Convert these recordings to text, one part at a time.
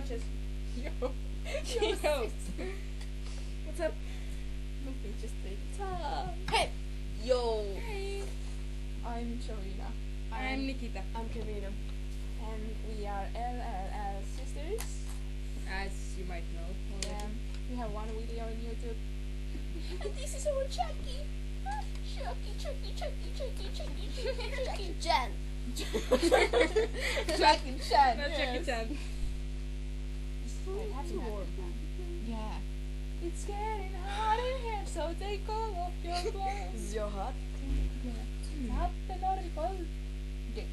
punches. Yo. Yo. What's up? Nothing, just take time. Hey. Yo. Hey. I'm Sharina. I'm Nikita. I'm Karina. And we are LLL sisters. As you might know. And we have one video on YouTube. And this is our Chucky. Chucky Chan. Jackie Chan. Not Jackie Chan. Yeah. It's getting hot in here, so take all off your clothes. Is your hot? It's hot and not cold. Okay.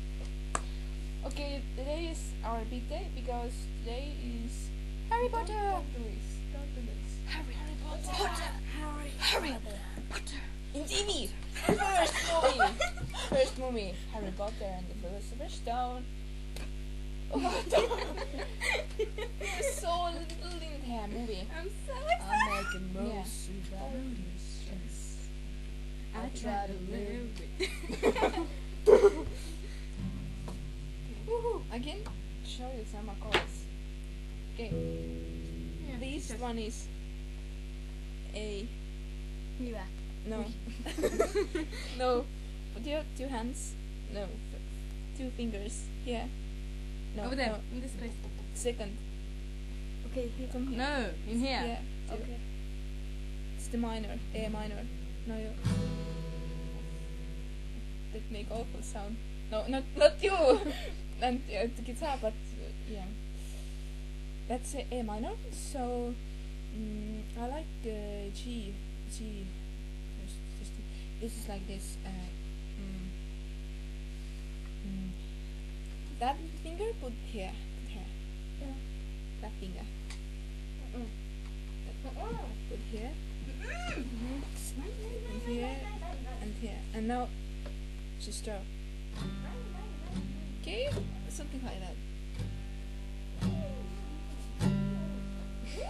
Okay, today is our big day because today is Harry Potter. Don't do this. Harry Potter. Harry Potter. In TV. First movie. Harry Potter and the Philosopher's Stone. So little in the movie. I'm so I'm making Yeah. most I try to live with. Woohoo! I can show you some chords. Okay. Yeah, This just- one is A. Yeah. No. No. Put your two hands. No. Two fingers. Yeah. No. Over there, No. in this place. Second. Okay. Come here. No, in here. Yeah. two. Okay. It's the minor. A minor. No, you. That make awful sound. No, not you. And the guitar, but yeah. That's A minor. So I like G. This is like this. That finger put here. Yeah. That finger Mm. put here. And here and here. And now just draw. Okay, something like that.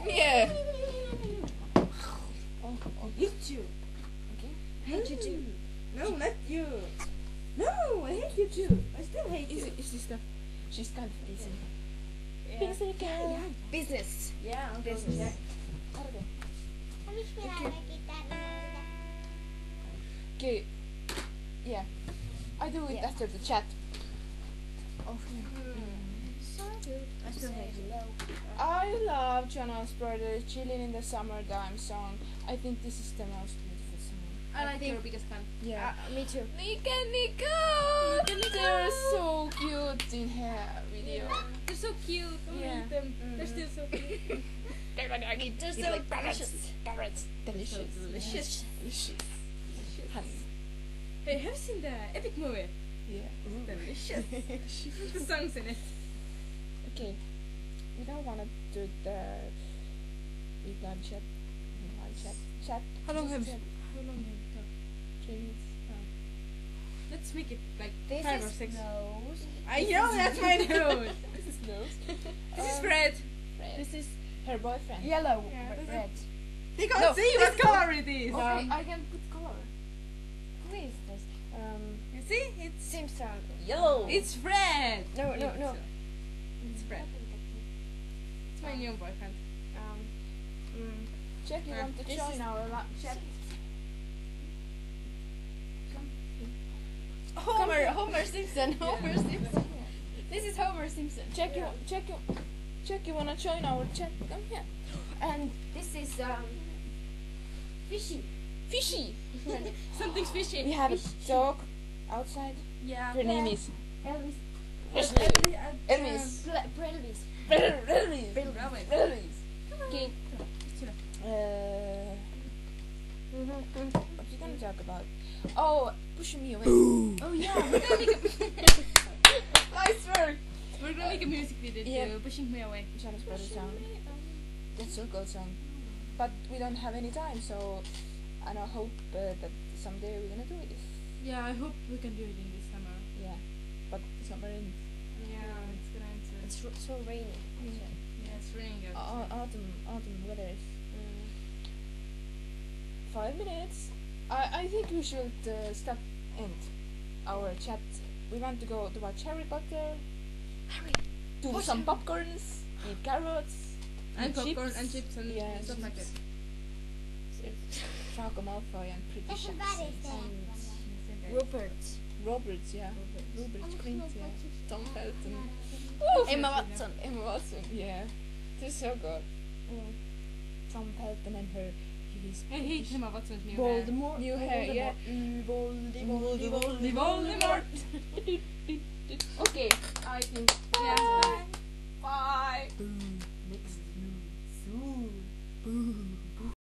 Yeah. Oh, Hate you. okay. Hate you too. No, not you. No, I hate you too. I still hate you. Is this the? She's kind of busy. Yeah. Busy girl. Business. Yeah, I'm This going is- back. Okay. Yeah. I do it Yeah. after the chat. Oh, I still hate you. I love Jonas Brothers Chilling in the Summertime song. I think this is the most beautiful song. I like think- your biggest fan. Yeah. Me too. Nika, Nika! They're so cute in her video. They're so cute. I Yeah. hate them. They're still so cute. Just It's so like delicious. Carrots. Delicious. So delicious. Delicious. Honey. Hey, have you seen the epic movie? Yeah. Delicious. The songs in it. Okay. We don't want to do the live chat. Chat. How long Just have chat. How long have you talked? 3 minutes. Let's make it like This 5 or is 6. nose. I know that's my nose. This is nose. This is Fred. Fred. This is her boyfriend. Yellow. Yeah, this is- Red. They can't No, see what color it is. Okay, I can put color. Who is this? You see? It's Simpson. Yellow. it's Fred. No. It's Fred. It's my new boyfriend. Check you want to This join is- our chat. Homer Simpson. Homer Simpson. This is Homer Simpson. Check you wanna join our chat. Come here. And this is fishy. Fishy. Something's fishy. We have a dog outside. Yeah. Her name is Elvis. Elvis. Elvis. Elvis. Elvis. Okay. What you gonna talk about? Oh, pushing me away. Oh yeah. We're gonna make a Nice work. We're gonna make a music video Yeah. to Pushing Me Away. Jonas Brothers song. That's a good song. But we don't have any time, so and I hope that someday we're gonna do it. Yeah, I hope we can do it in this summer. Yeah. But the summer ends. Yeah, it's gonna end soon. It's so rainy. Yeah, it's raining out. Autumn weather is 5 minutes. I think we should stop end our chat. We want to go to watch Harry Potter. Harry. Do Potter. some popcorns. eat carrots And popcorn chips. and chips and Yeah, stuff like that. Draco Malfoy and British accents. Rupert. Roberts, yeah. Robert Grint, yeah. Tom Felton. Emma Watson. Emma Watson, yeah. It is so good. Tom Felton and her. He's I hate Emma Watson's new Voldemort. new hair, yeah. Voldemort. Voldemort. Okay, I think